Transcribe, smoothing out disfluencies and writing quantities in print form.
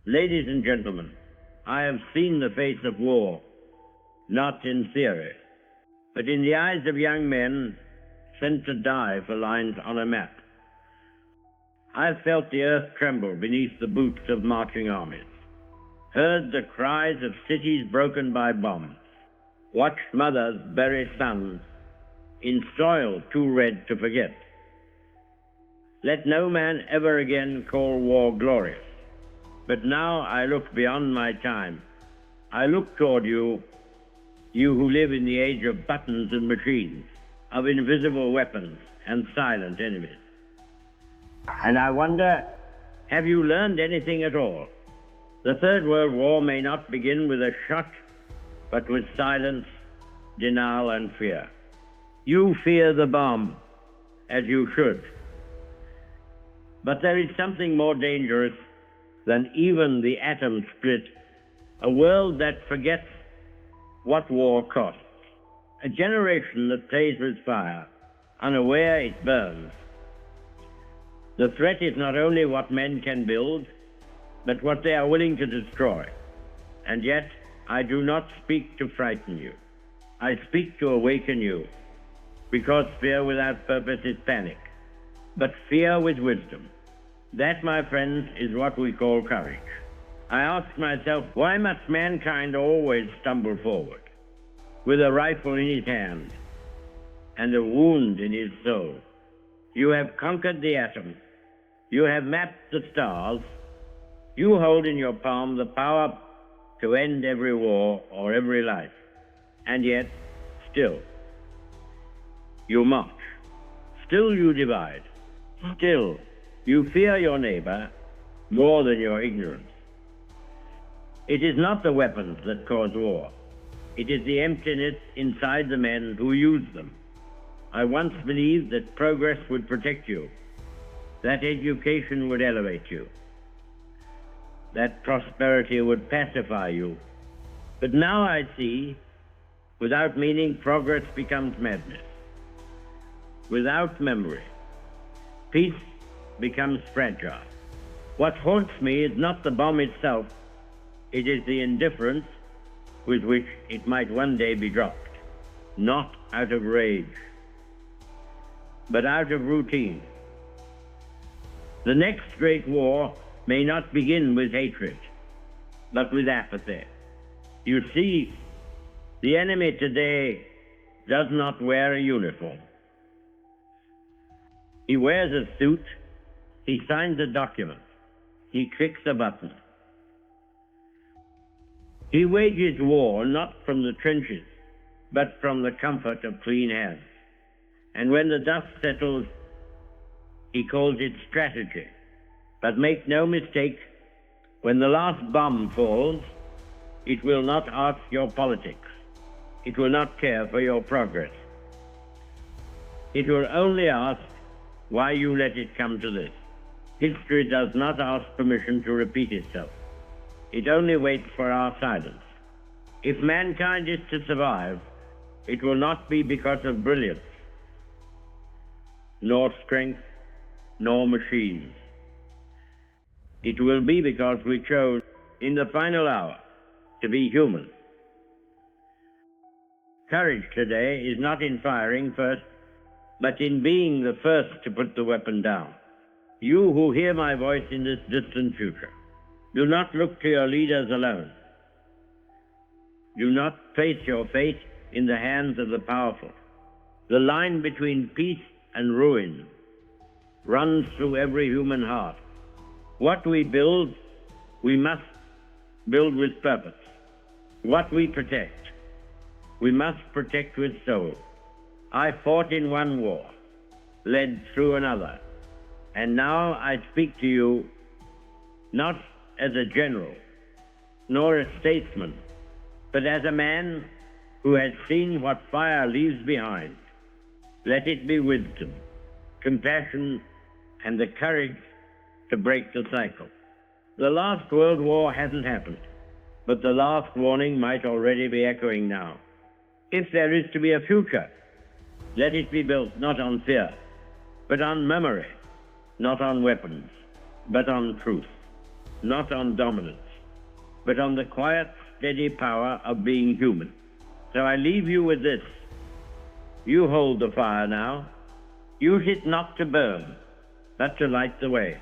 Ladies and gentlemen, I have seen the face of war, not in theory, but in the eyes of young men sent to die for lines on a map. I've felt the earth tremble beneath the boots of marching armies, heard the cries of cities broken by bombs, watched mothers bury sons in soil too red to forget. Let no man ever again call war glorious. But now I look beyond my time. I look toward you, you who live in the age of buttons and machines, of invisible weapons and silent enemies. And I wonder, have you learned anything at all? The Third World War may not begin with a shot, but with silence, denial, and fear. You fear the bomb, as you should. But there is something more dangerous than even the atom split, a world that forgets what war costs, a generation that plays with fire, unaware it burns. The threat is not only what men can build, but what they are willing to destroy. And yet, I do not speak to frighten you. I speak to awaken you, because fear without purpose is panic, but fear with wisdom. That, my friends, is what we call courage. I ask myself, why must mankind always stumble forward, with a rifle in his hand and a wound in his soul? You have conquered the atom. You have mapped the stars. You hold in your palm the power to end every war or every life. And yet, still, you march. Still you divide. Still, you fear your neighbor more than your ignorance. It is not the weapons that cause war. It is the emptiness inside the men who use them. I once believed that progress would protect you, that education would elevate you, that prosperity would pacify you. But now I see, without meaning, progress becomes madness. Without memory, peace becomes fragile. What haunts me is not the bomb itself, it is the indifference with which it might one day be dropped, not out of rage, but out of routine. The next great war may not begin with hatred, but with apathy. You see, the enemy today does not wear a uniform. He wears a suit. He signs a document. He clicks a button. He wages war not from the trenches, but from the comfort of clean hands. And when the dust settles, he calls it strategy. But make no mistake, when the last bomb falls, it will not ask your politics. It will not care for your progress. It will only ask why you let it come to this. History does not ask permission to repeat itself. It only waits for our silence. If mankind is to survive, it will not be because of brilliance, nor strength, nor machines. It will be because we chose, in the final hour, to be human. Courage today is not in firing first, but in being the first to put the weapon down. You who hear my voice in this distant future, do not look to your leaders alone. Do not place your fate in the hands of the powerful. The line between peace and ruin runs through every human heart. What we build, we must build with purpose. What we protect, we must protect with soul. I fought in one war, led through another, and now I speak to you not as a general, nor a statesman, but as a man who has seen what fire leaves behind. Let it be wisdom, compassion, and the courage to break the cycle. The last World War hasn't happened, but the last warning might already be echoing now. If there is to be a future, let it be built not on fear, but on memory, not on weapons, but on truth. not on dominance, but on the quiet, steady power of being human. So I leave you with this. You hold the fire now. Use it not to burn, but to light the way.